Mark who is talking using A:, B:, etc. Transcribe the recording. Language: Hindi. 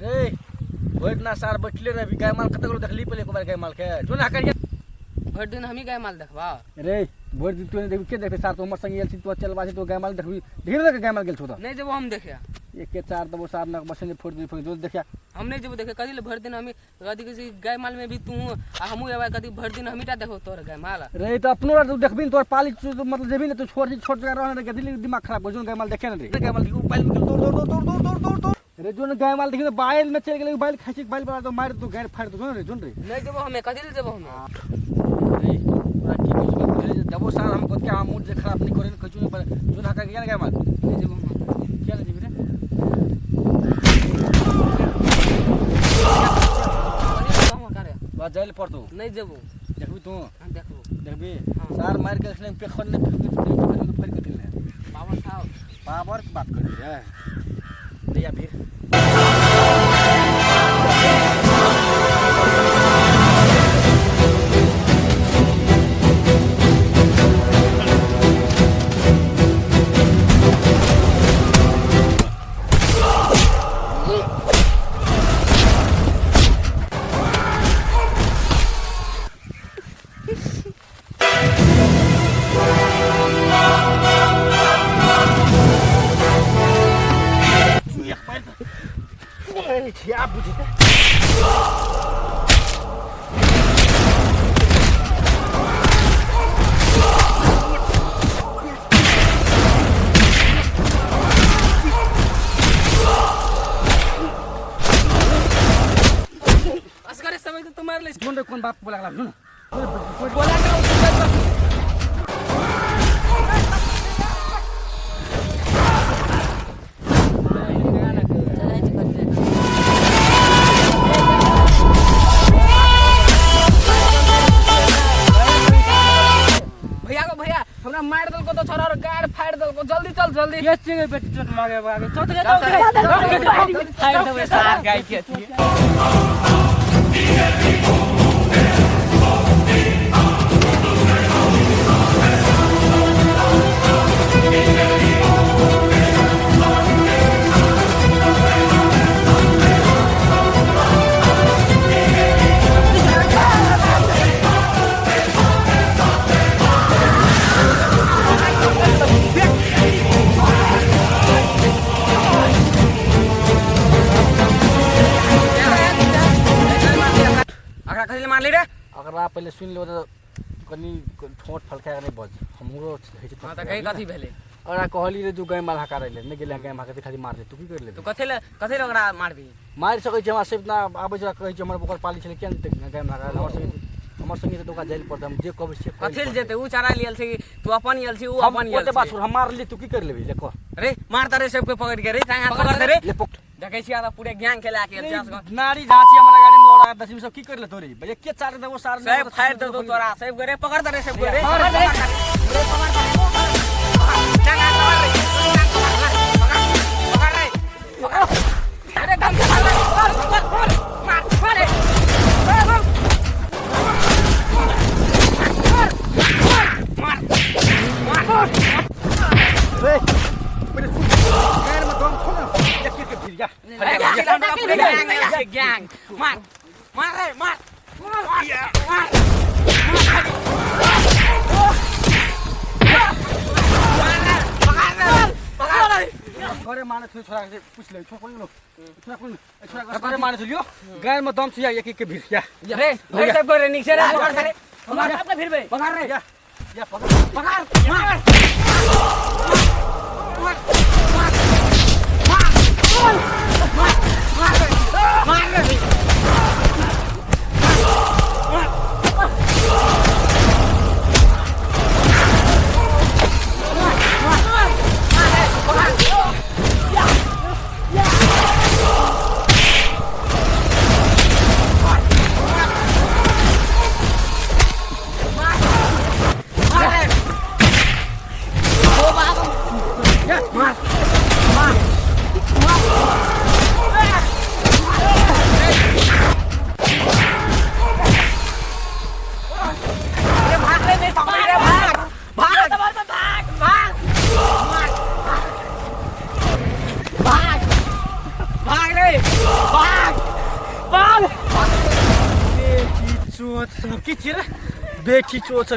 A: रे बैठ ना सार बैठले रे गाय माल कत देखली पहले बार गाय माल के जो ना कर
B: भर दिन हम ही गाय माल देखबा
A: रे बैठ दिन तू देख के देखे सार तो हमर संग एल तू चलबा तो गाय माल देखबी ढेर गाय माल गेल छो त
B: नहीं जब हम देखे
A: एक के चार दबो सार ना बसने फोड़ जो देखा
B: हम नहीं जब देखे कदी ले भर दिन हम कदी किसी गाय माल में भी तू आ हमू एवा कदी भर दिन हमीटा देखो तोर गाय माल
A: रे तो अपनो तू देखबिन तोर पाली मतलब जेबी ने तू छोड़ जगह रहने के दिल दिमाग खराब हो जो गाय माल देखे ना रे गाय माल की पाली में दौड़ रे जो गाय माल देखि बाइल में चल गेले बाइल खसी बाइल बड़ा तो मार तो गाय फाड़ तो रे जोन रे
B: नहीं जब हमें कदी ले जब हम
A: रे पूरा ठीक है दबो सार हम को क्या मूड जे खराब नहीं करे कछु पर जो ना का गाय माल
B: नहीं जब हम
A: क्या जेबी रे जाइल पड़तो
B: नहीं जबो
A: देखबी तू
B: हां देखबो
A: देखबी सार मार के इसने पे खन ने फिर के दिल
B: पावर साहब
A: पावर की बात कर रही है भैया फिर क्या बुझे
B: असगरे समय तो तुम्हारे लिए
A: जोन रे कौन बाप बोला लागला जोन
B: बोला का हमरा मार दल को तो छोरा और गाड़ फाड़ दल को जल्दी चल जल्दी
A: के चिंगे बेटी चोट मांगे आगे चल
B: फाड़ दे सार गाय के थी मार ले रे
A: अगर आप पहले सुन लो तो कनी ठोट फलका नहीं बज हमरो हे छै
B: हां त कहीं कथि भेले
A: और कहली रे जो गाय माल हका रहले नहीं गेले गाय माल के खाली मार दे तू की कर ले
B: तू कथे ओकरा मारबी
A: मार सकै छै हमरा से इतना आबै छै कहै छै हमर ओकर पाली छले केन गाय माल हका हमर संगे तो का जेल पर हम जे कहबै से
B: कथे जेते उ चारा लियल छै तू अपन यल छै उ अपन यल
A: छै बात हम मार ले तू की कर लेबी ले कह
B: रे मार तारे सबके पकड़ के रे तांगा पकड़ दे रे
A: ले पकड़
B: देखै छिया त पूरे गैंग खेला के
A: नारी झाची हमरा गाड़ी में लौड़ा 10 सब की कर ले तोरी भैया के चार देबो सार
B: सब फाड़ दे तो तोरा सब करे पकड़ दे रे सब करे
A: पकड़ दे
B: तांगा पकड़ रे पकड़ रे अरे गम के मार मार रे गैंग मार मार रे मार
A: करे माने छोरा से पूछ ले छोरा लोग छोरा करे माने लियो गाय में दम छिया एक एक के भीड़ या
B: रे भाई सब करे नीचे रे पकड़ रे पकड़ अपने फिर बे
A: पकड़ रे या पकड़
B: मार
A: भाग बेटी चोत सब की चीज बेटी चोत